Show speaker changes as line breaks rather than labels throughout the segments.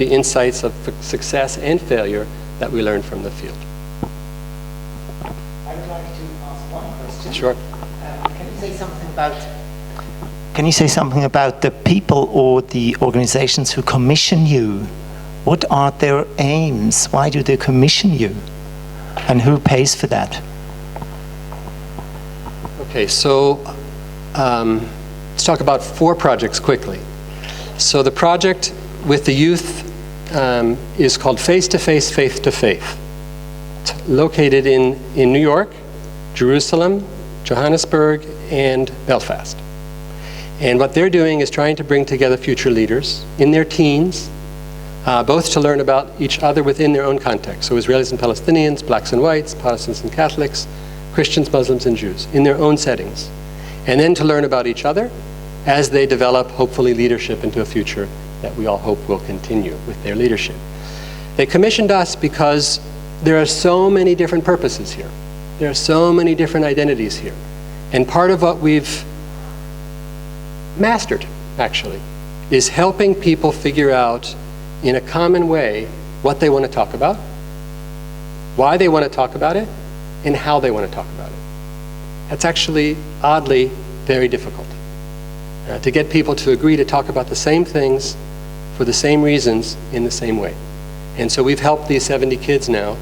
the insights of success and failure that we learn from the field.
I would like to ask one question.
Sure.
Can you say something about the people or the organizations who commission you? What are their aims? Why do they commission you? And who pays for that?
Okay, so let's talk about 4 projects quickly. So the project with the youth is called Face to Face, Faith to Faith. It's located in New York, Jerusalem, Johannesburg, and Belfast. And what they're doing is trying to bring together future leaders in their teens, both to learn about each other within their own context. So Israelis and Palestinians, blacks and whites, Protestants and Catholics, Christians, Muslims, and Jews, in their own settings. And then to learn about each other as they develop, hopefully, leadership into a future that we all hope will continue with their leadership. They commissioned us because there are so many different purposes here. There are so many different identities here. And part of what we've mastered, actually, is helping people figure out in a common way what they want to talk about, why they want to talk about it, and how they want to talk about it. That's actually, oddly, very difficult. To get people to agree to talk about the same things for the same reasons in the same way. And so we've helped these 70 kids now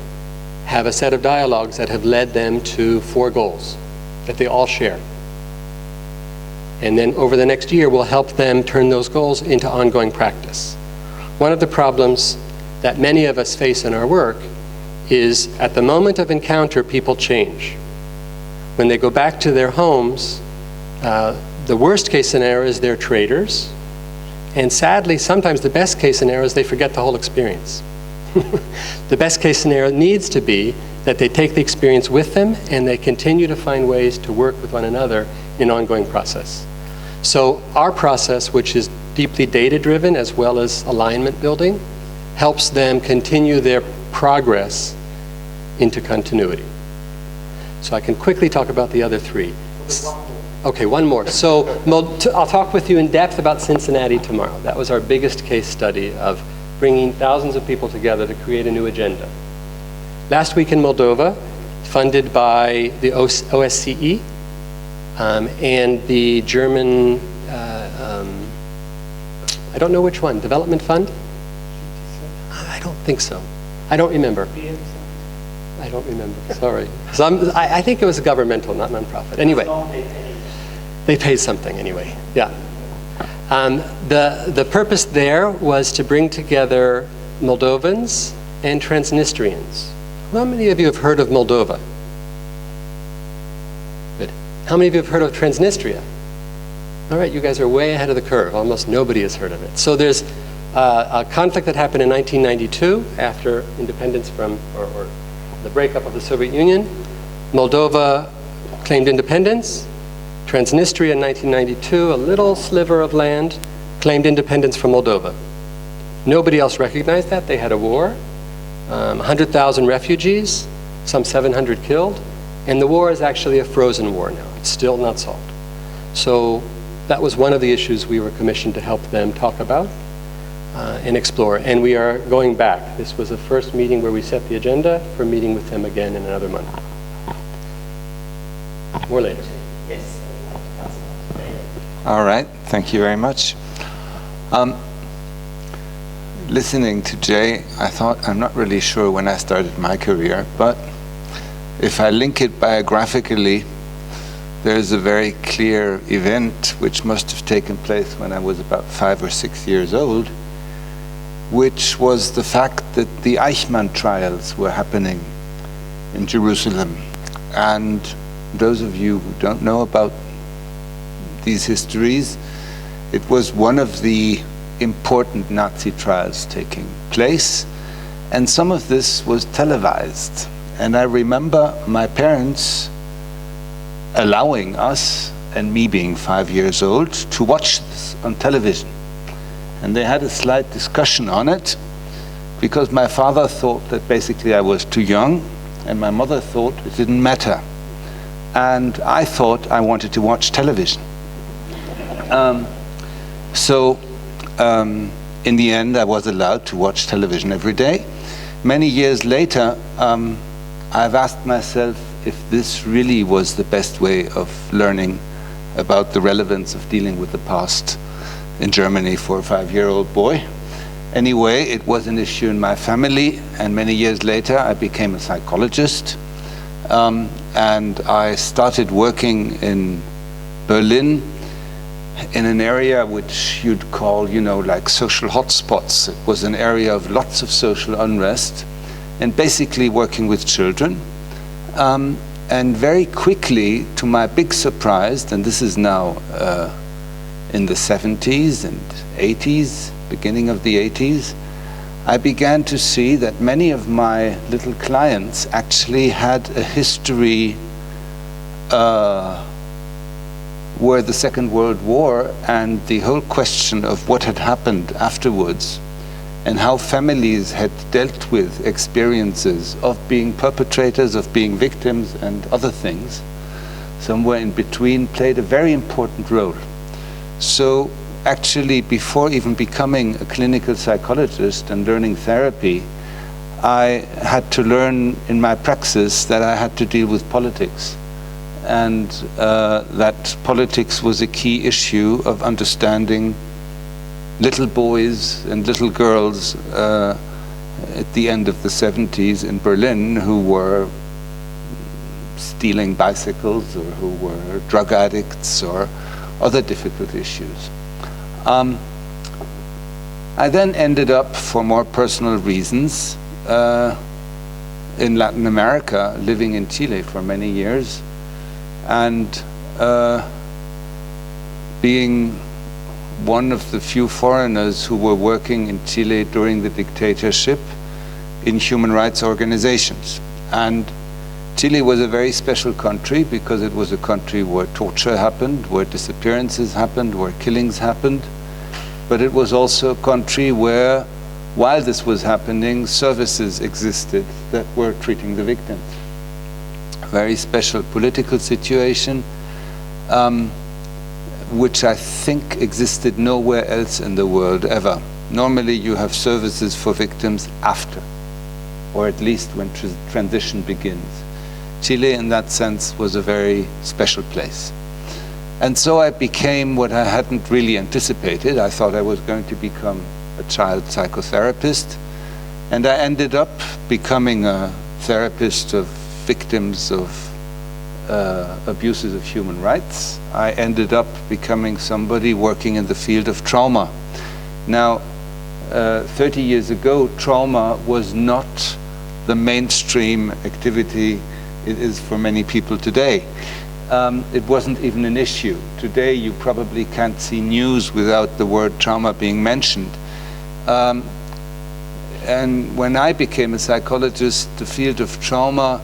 have a set of dialogues that have led them to 4 goals that they all share. And then over the next year, we'll help them turn those goals into ongoing practice. One of the problems that many of us face in our work is at the moment of encounter, people change. When they go back to their homes, the worst case scenario is they're traitors. And sadly, sometimes the best case scenario is they forget the whole experience. The best case scenario needs to be that they take the experience with them and they continue to find ways to work with one another in an ongoing process. So our process, which is deeply data-driven as well as alignment building, helps them continue their progress into continuity. So I can quickly talk about the other 3. Okay, one more. So I'll talk with you in depth about Cincinnati tomorrow. That was our biggest case study of bringing thousands of people together to create a new agenda. Last week in Moldova, funded by the OSCE and the German, I don't know which one, Development Fund? I don't think so. I don't remember. I don't remember, sorry. So I think it was governmental, not nonprofit. Anyway, they paid something anyway, yeah. The purpose there was to bring together Moldovans and Transnistrians. How many of you have heard of Moldova? Good. How many of you have heard of Transnistria? All right, you guys are way ahead of the curve. Almost nobody has heard of it. So there's a conflict that happened in 1992 after independence from, or the breakup of the Soviet Union. Moldova claimed independence. Transnistria in 1992, a little sliver of land, claimed independence from Moldova. Nobody else recognized that. They had a war, 100,000 refugees, some 700 killed, and the war is actually a frozen war now. It's still not solved. So that was one of the issues we were commissioned to help them talk about and explore. And we are going back. This was the first meeting where we set the agenda for meeting with them again in another month. More later.
Yes.
All right, thank you very much. Listening to Jay, I thought, I'm not really sure when I started my career, but if I link it biographically, there's a very clear event which must have taken place when I was about 5 or 6 years old, which was the fact that the Eichmann trials were happening in Jerusalem. And those of you who don't know about these histories, it was one of the important Nazi trials taking place, and some of this was televised. And I remember my parents allowing us, and me being 5 years old, to watch this on television. And they had a slight discussion on it, because my father thought that basically I was too young, and my mother thought it didn't matter. And I thought I wanted to watch television. in the end, I was allowed to watch television every day. Many years later, I've asked myself if this really was the best way of learning about the relevance of dealing with the past in Germany for a 5-year-old boy. Anyway, it was an issue in my family, and many years later I became a psychologist, and I started working in Berlin in an area which you'd call, like social hotspots. It was an area of lots of social unrest, and basically working with children. And very quickly, to my big surprise, and this is now in the 70s and 80s, beginning of the 80s, I began to see that many of my little clients actually had a history where the Second World War and the whole question of what had happened afterwards and how families had dealt with experiences of being perpetrators, of being victims, and other things, somewhere in between, played a very important role. So actually, before even becoming a clinical psychologist and learning therapy, I had to learn in my praxis that I had to deal with politics, and that politics was a key issue of understanding little boys and little girls at the end of the 70s in Berlin who were stealing bicycles or who were drug addicts or other difficult issues. I then ended up, for more personal reasons, in Latin America, living in Chile for many years, and being one of the few foreigners who were working in Chile during the dictatorship in human rights organizations. And Chile was a very special country because it was a country where torture happened, where disappearances happened, where killings happened. But it was also a country where, while this was happening, services existed that were treating the victims. A very special political situation, which I think existed nowhere else in the world ever. Normally you have services for victims after, or at least when transition begins. Chile, in that sense, was a very special place. And so I became what I hadn't really anticipated. I thought I was going to become a child psychotherapist, and I ended up becoming a therapist of victims of abuses of human rights. I ended up becoming somebody working in the field of trauma. Now, 30 years ago, trauma was not the mainstream activity it is for many people today. It wasn't even an issue. Today, you probably can't see news without the word trauma being mentioned. And when I became a psychologist, the field of trauma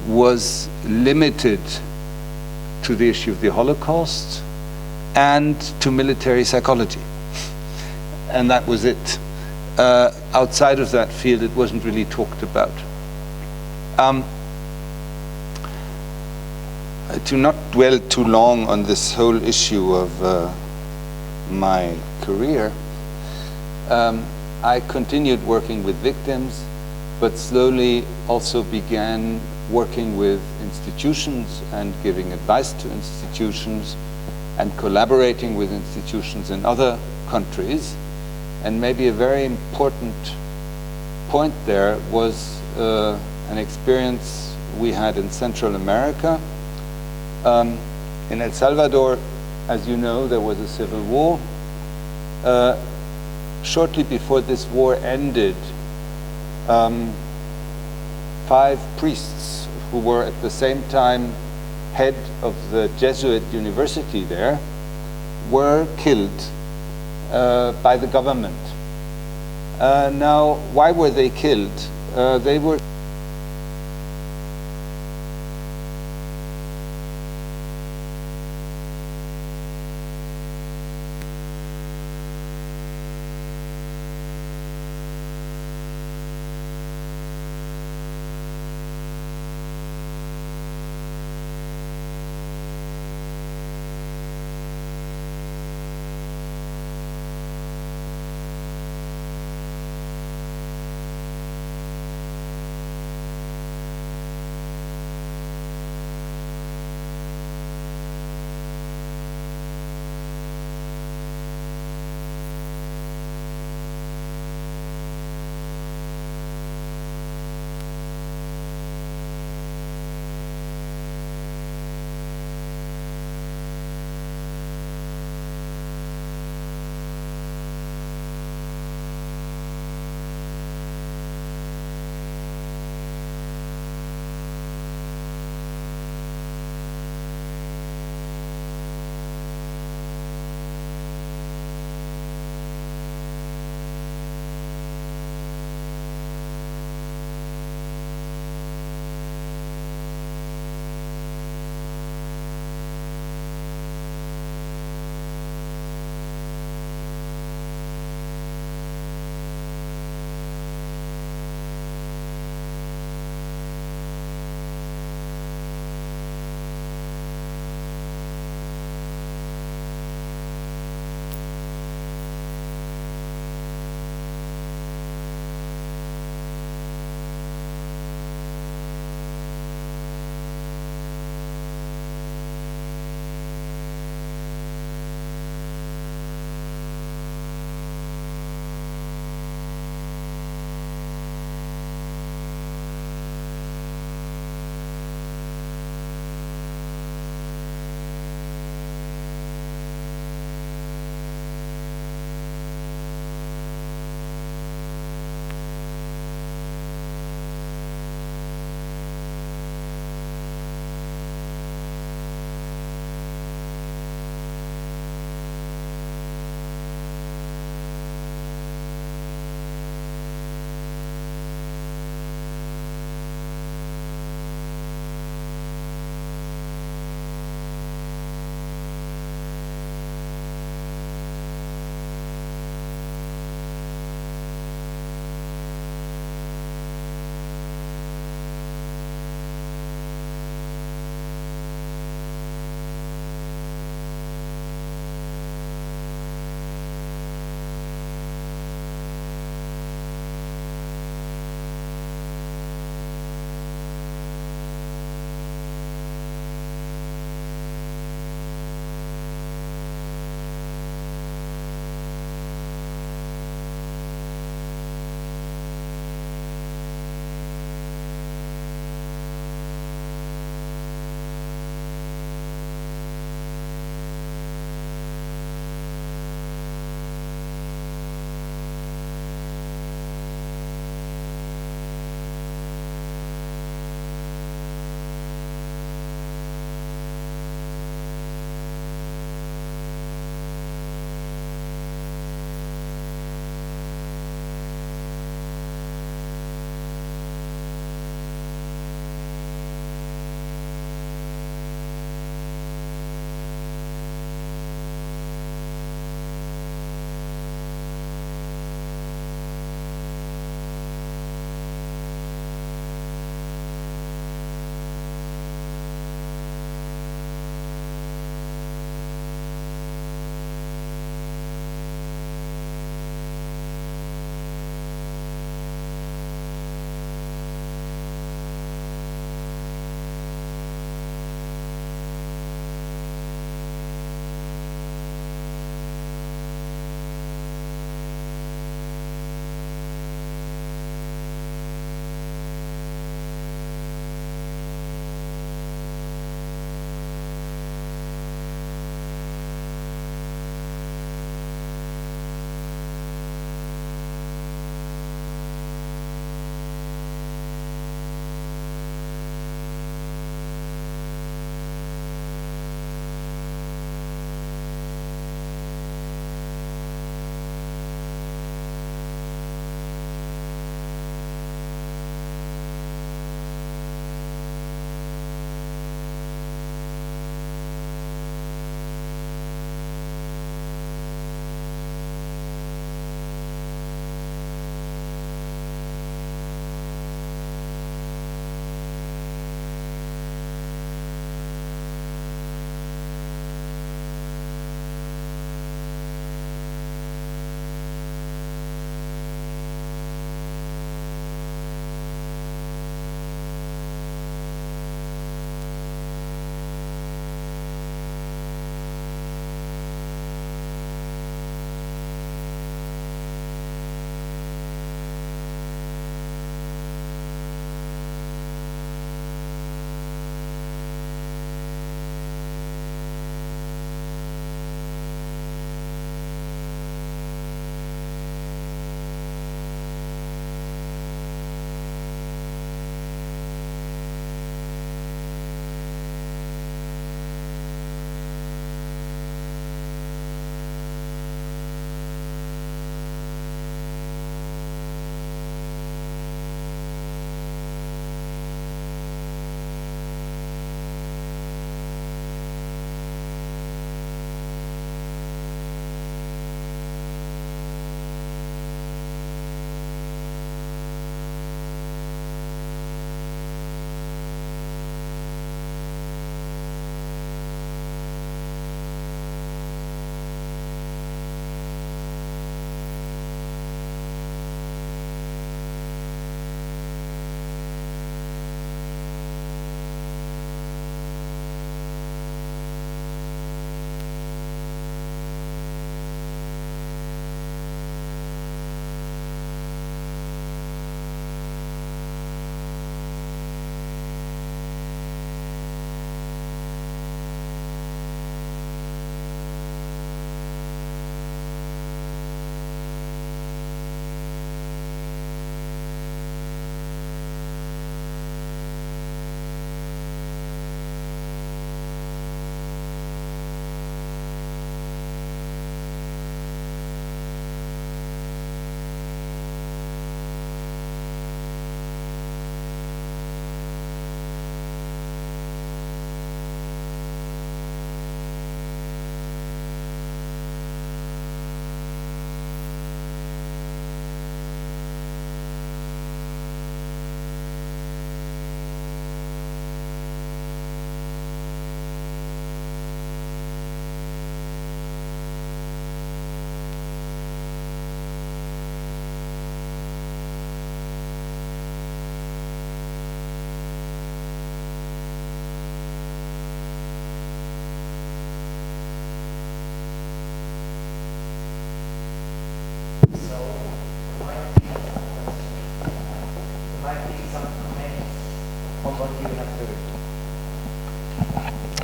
was limited to the issue of the Holocaust and to military psychology. And that was it. Outside of that field, it wasn't really talked about. To not dwell too long on this whole issue of my career, I continued working with victims, but slowly also began working with institutions and giving advice to institutions and collaborating with institutions in other countries. And maybe a very important point there was an experience we had in Central America. In El Salvador, as you know, there was a civil war. Shortly before this war ended, 5 priests who were at the same time head of the Jesuit university there were killed by the government. Now, why were they killed? They were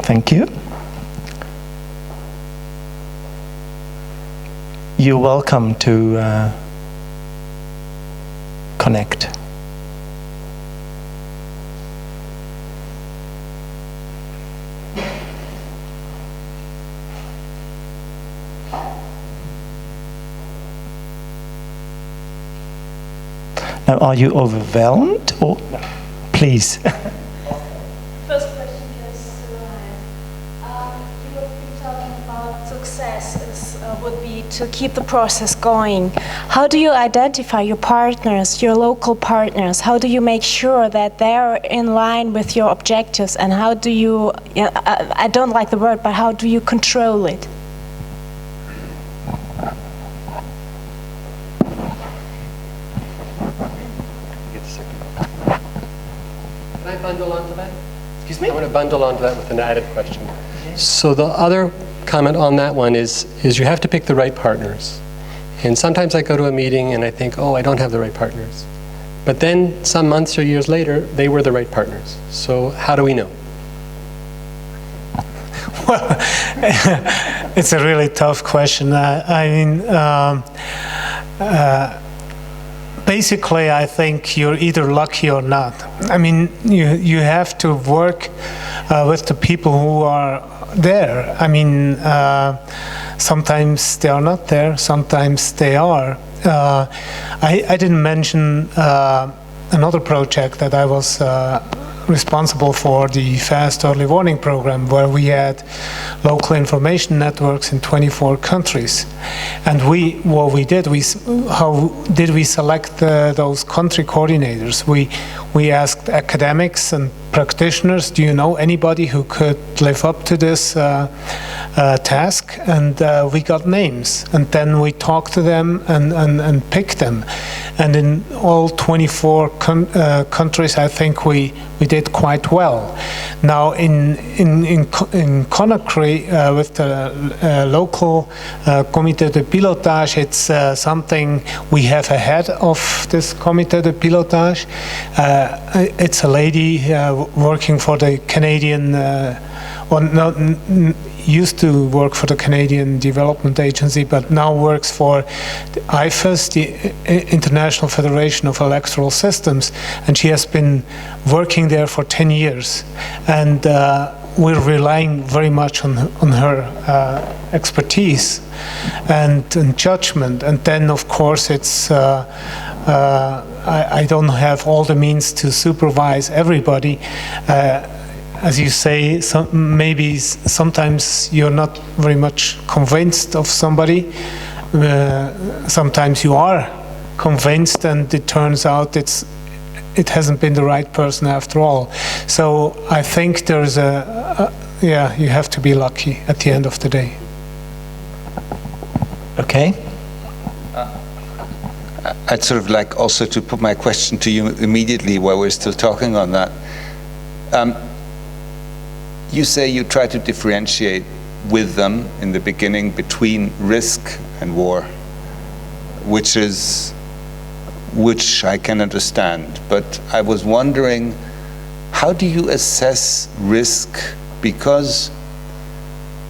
Thank you. You're welcome to connect. Now, are you overwhelmed, or please?
First question is to Heinz. You have been talking about success would be to keep the process going. How do you identify your partners, your local partners? How do you make sure that they're in line with your objectives? And how do you, I don't like the word, but how do you control it?
Can I bundle onto that? Excuse me? I want to bundle onto that with an added question. So the other comment on that one is you have to pick the right partners. And sometimes I go to a meeting and I think, oh, I don't have the right partners. But then some months or years later, they were the right partners. So how do we know?
Well, it's a really tough question. Basically, I think you're either lucky or not. I mean, you have to work with the people who are there. I mean, sometimes they are not there, sometimes they are. I didn't mention another project that I was responsible for, the Fast Early Warning Program, where we had local information networks in 24 countries. And how did we select those country coordinators? We asked academics and practitioners, do you know anybody who could live up to this task? And we got names. And then we talked to them and picked them. And in all 24 countries, I think we did quite well. Now in Conakry, with the local Comité de Pilotage, it's something we have ahead of this Comité de Pilotage. It's a lady working for the Canadian, used to work for the Canadian Development Agency, but now works for the IFES, the International Federation of Electoral Systems, and she has been working there for 10 years. And we're relying very much on her expertise and judgment. And then, of course, it's I don't have all the means to supervise everybody. As you say, maybe sometimes you're not very much convinced of somebody. Sometimes you are convinced, and it turns out it hasn't been the right person after all. So I think there's you have to be lucky at the end of the day.
Okay.
I'd sort of like also to put my question to you immediately while we're still talking on that. You say you try to differentiate with them in the beginning between risk and war, which I can understand. But I was wondering, how do you assess risk? Because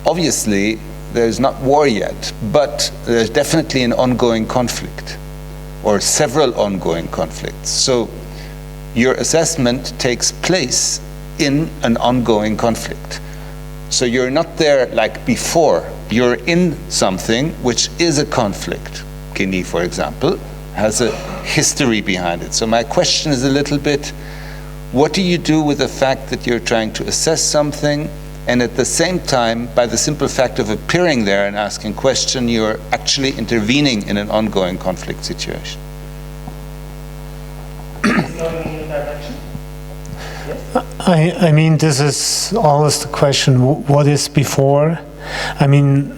obviously there's not war yet, but there's definitely an ongoing conflict, or several ongoing conflicts. So your assessment takes place in an ongoing conflict. So you're not there like before. You're in something which is a conflict. Guinea, for example, has a history behind it. So my question is a little bit, what do you do with the fact that you're trying to assess something, and at the same time, by the simple fact of appearing there and asking question, you're actually intervening in an ongoing conflict situation?
I mean, this is always the question, what is before? I mean,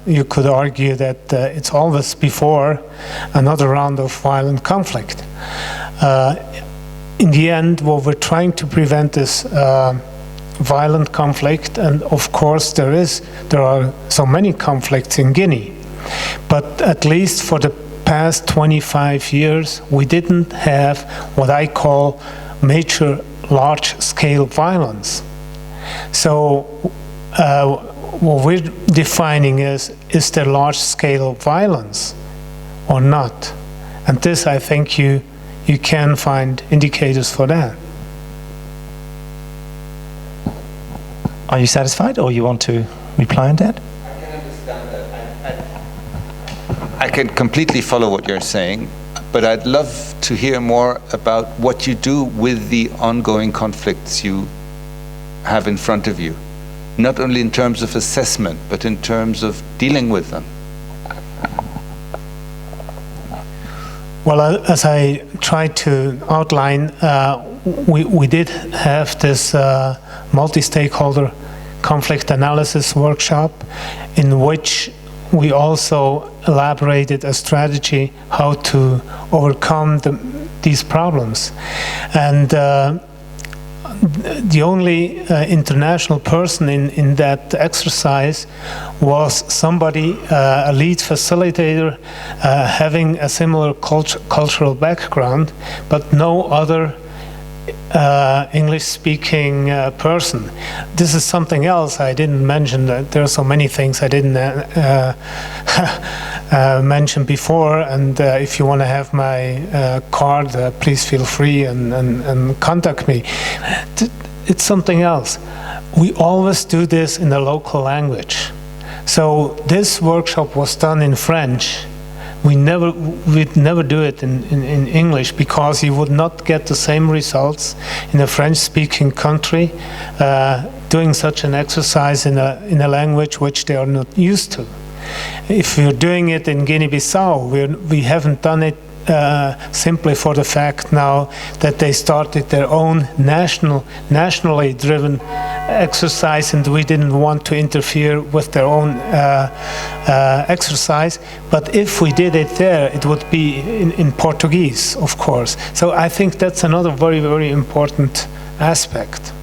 you could argue that it's always before another round of violent conflict. In the end, what we're trying to prevent is violent conflict, and of course there are so many conflicts in Guinea. But at least for the past 25 years, we didn't have what I call major large-scale violence. So what we're defining is there large-scale violence or not? And this, I think you can find indicators for that.
Are you satisfied, or you want to reply on that?
I can understand that. I can completely follow what you're saying, but I'd love to hear more about what you do with the ongoing conflicts you have in front of you, not only in terms of assessment, but in terms of dealing with them.
Well, as I tried to outline, we did have this multi-stakeholder conflict analysis workshop in which we also elaborated a strategy how to overcome these problems. And the only international person in that exercise was somebody, a lead facilitator, having a similar cultural background, but no other English-speaking person. This is something else I didn't mention. That there are so many things I didn't mention before, and if you want to have my card, please feel free and contact me. It's something else. We always do this in the local language. So this workshop was done in French. We'd never do it in English, because you would not get the same results in a French-speaking country doing such an exercise in a language which they are not used to. If we're doing it in Guinea-Bissau, we haven't done it simply for the fact now that they started their own nationally driven exercise, and we didn't want to interfere with their own exercise. But if we did it there, it would be in Portuguese, of course. So I think that's another very, very important aspect.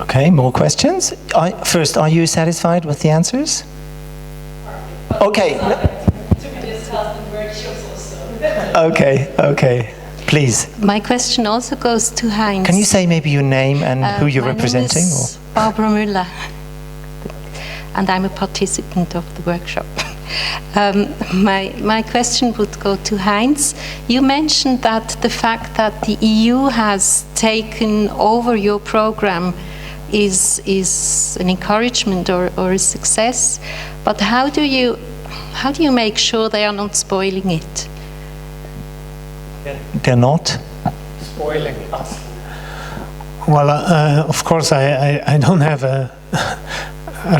Okay, more questions? First, are you satisfied with the answers? Okay. Okay, please.
My question also goes to Heinz.
Can you say maybe your name and who you're representing?
My name is Barbara Müller, and I'm a participant of the workshop. My question would go to Heinz. You mentioned that the fact that the EU has taken over your program is an encouragement or a success, but how do you make sure they are not spoiling it?
They're not
Spoiling us. Well, of course, I don't have a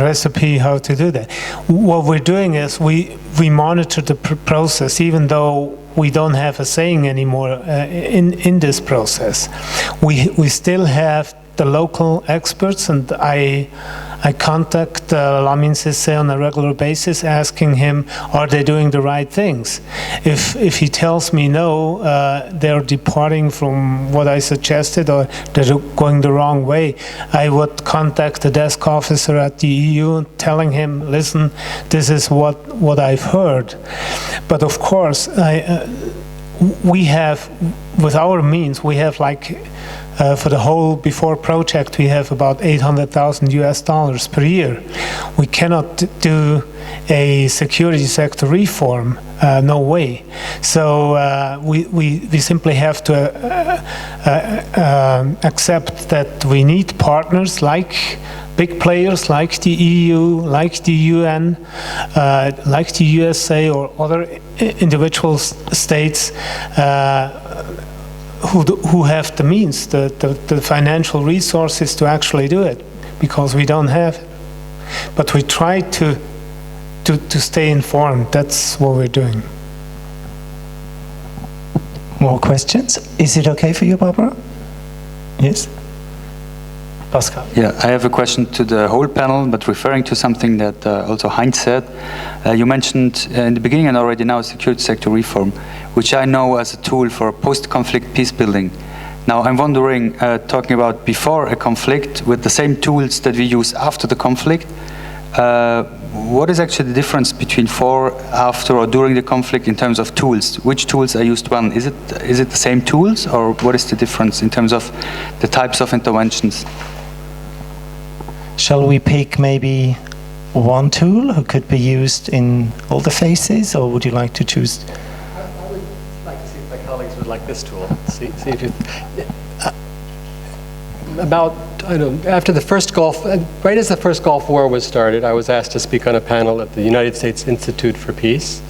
recipe how to do that. What we're doing is we monitor the process, even though we don't have a saying anymore in this process. We still have the local experts, and I contact Lamine Cissé on a regular basis, asking him, are they doing the right things? If he tells me no, they're departing from what I suggested, or they're going the wrong way, I would contact the desk officer at the EU, telling him, listen, this is what I've heard. But of course, we have, with our means, we have for the whole Before project, we have about $800,000 per year. We cannot do a security sector reform, no way. So we simply have to accept that we need partners like big players like the EU, like the UN, like the USA or other individual states who have the means, the financial resources to actually do it, because we don't have it. But we try to stay informed. That's what we're doing.
More questions? Is it okay for you, Barbara? Yes? Pascal.
Yeah, I have a question to the whole panel, but referring to something that also Heinz said. You mentioned in the beginning and already now security sector reform, which I know as a tool for post-conflict peace building. Now I'm wondering, talking about before a conflict with the same tools that we use after the conflict, what is actually the difference between before, after, or during the conflict in terms of tools? Which tools are used when? Is it the same tools, or what is the difference in terms of the types of interventions?
Shall we pick maybe one tool who could be used in all the phases, or would you like to choose?
I would like to see if my colleagues would like this tool. See if you. After the first Gulf, right as the first Gulf War was started, I was asked to speak on a panel at the United States Institute for Peace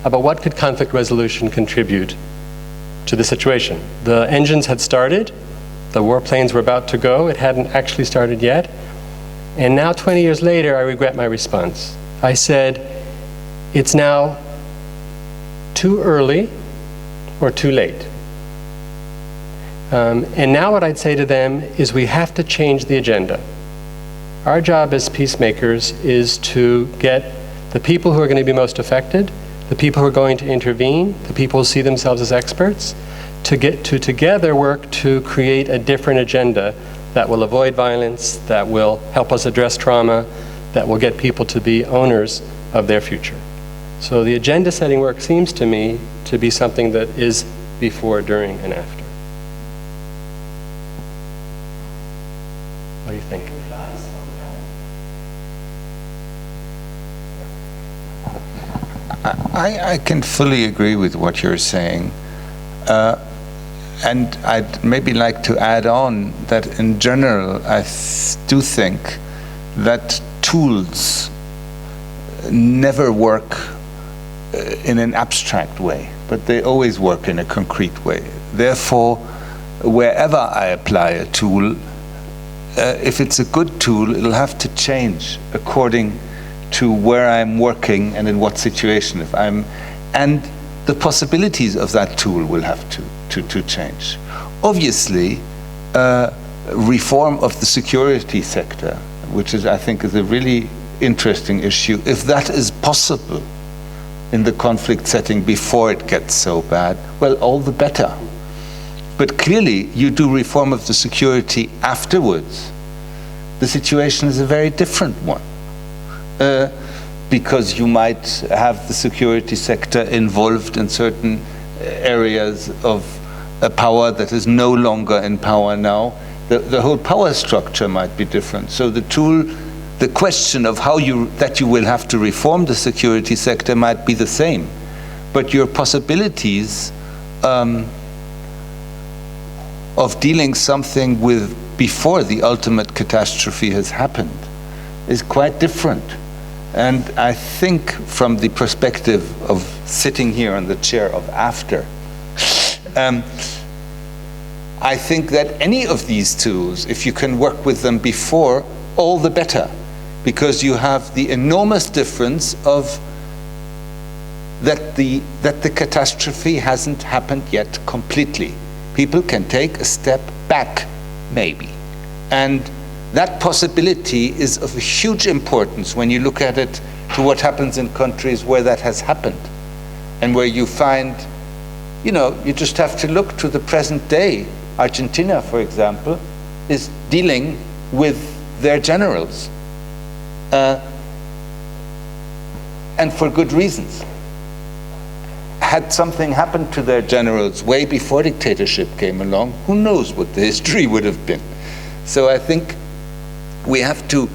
about what could conflict resolution contribute to the situation. The engines had started, the warplanes were about to go, it hadn't actually started yet, and now 20 years later, I regret my response. I said, it's now too early or too late. And now what I'd say to them is we have to change the agenda. Our job as peacemakers is to get the people who are going to be most affected, the people who are going to intervene, the people who see themselves as experts, to get to together work to create a different agenda that will avoid violence, that will help us address trauma, that will get people to be owners of their future. So the agenda setting work seems to me to be something that is before, during, and after. What do you think?
I can fully agree with what you're saying. And I'd maybe like to add on that in general, I do think that tools never work in an abstract way, but they always work in a concrete way. Therefore, wherever I apply a tool, if it's a good tool, it'll have to change according to where I'm working and in what situation. And the possibilities of that tool will have to change. Obviously, reform of the security sector, which I think is a really interesting issue, if that is possible in the conflict setting before it gets so bad, well, all the better. But clearly, you do reform of the security afterwards, the situation is a very different one. Because you might have the security sector involved in certain areas of a power that is no longer in power now. The whole power structure might be different. So the question of how you will have to reform the security sector might be the same. But your possibilities of dealing something with before the ultimate catastrophe has happened is quite different. And I think from the perspective of sitting here on the chair of after, I think that any of these tools, if you can work with them before, all the better, because you have the enormous difference of that the catastrophe hasn't happened yet completely. People can take a step back, maybe. And that possibility is of huge importance when you look at it to what happens in countries where that has happened and where you find, you just have to look to the present day. Argentina, for example, is dealing with their generals, and for good reasons. Had something happened to their generals way before dictatorship came along, who knows what the history would have been. So I think we have to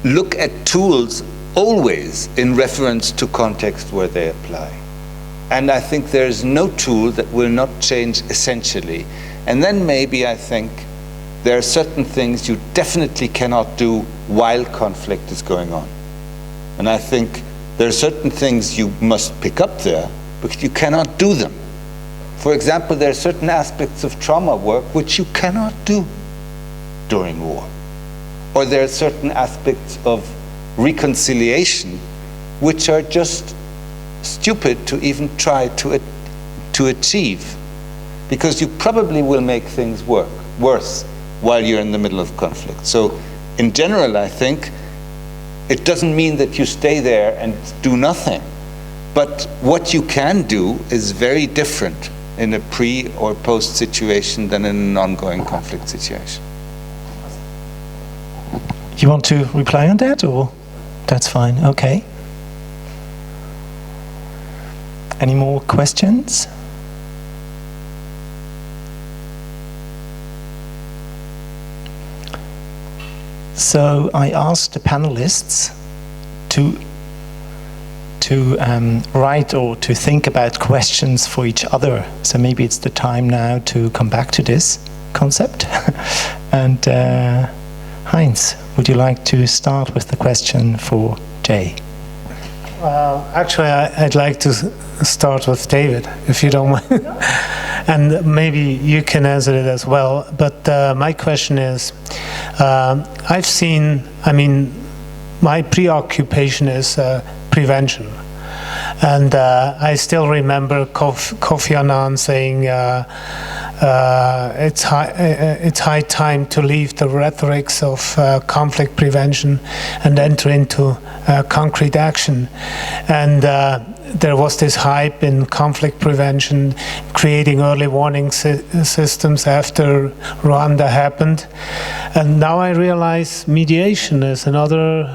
look at tools always in reference to context where they apply. And I think there is no tool that will not change essentially. And then maybe I think there are certain things you definitely cannot do while conflict is going on. And I think there are certain things you must pick up there, but you cannot do them. For example, there are certain aspects of trauma work which you cannot do during war. Or there are certain aspects of reconciliation which are just stupid to even try to achieve, because you probably will make things worse while you're in the middle of conflict. So in general, I think it doesn't mean that you stay there and do nothing, but what you can do is very different in a pre or post situation than in an ongoing conflict situation.
You want to reply on that, or? That's fine. Okay. Any more questions? So I asked the panelists to write or to think about questions for each other. So maybe it's the time now to come back to this concept. And Heinz, would you like to start with the question for Jay?
Actually, I'd like to start with David, if you don't mind. And maybe you can answer it as well. But my question is, I've seen, my preoccupation is prevention. And I still remember Kofi Annan saying, it's high time to leave the rhetorics of conflict prevention and enter into concrete action. And there was this hype in conflict prevention, creating early warning systems after Rwanda happened. And now I realize mediation is another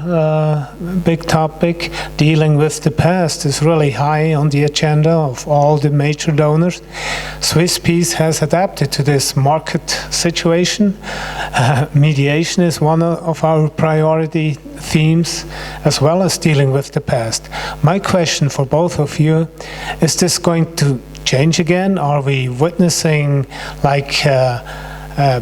big topic. Dealing with the past is really high on the agenda of all the major donors. Swiss Peace has adapted to this market situation. Mediation is one of our priority themes, as well as dealing with the past. My question for both of you, is this going to change again? Are we witnessing like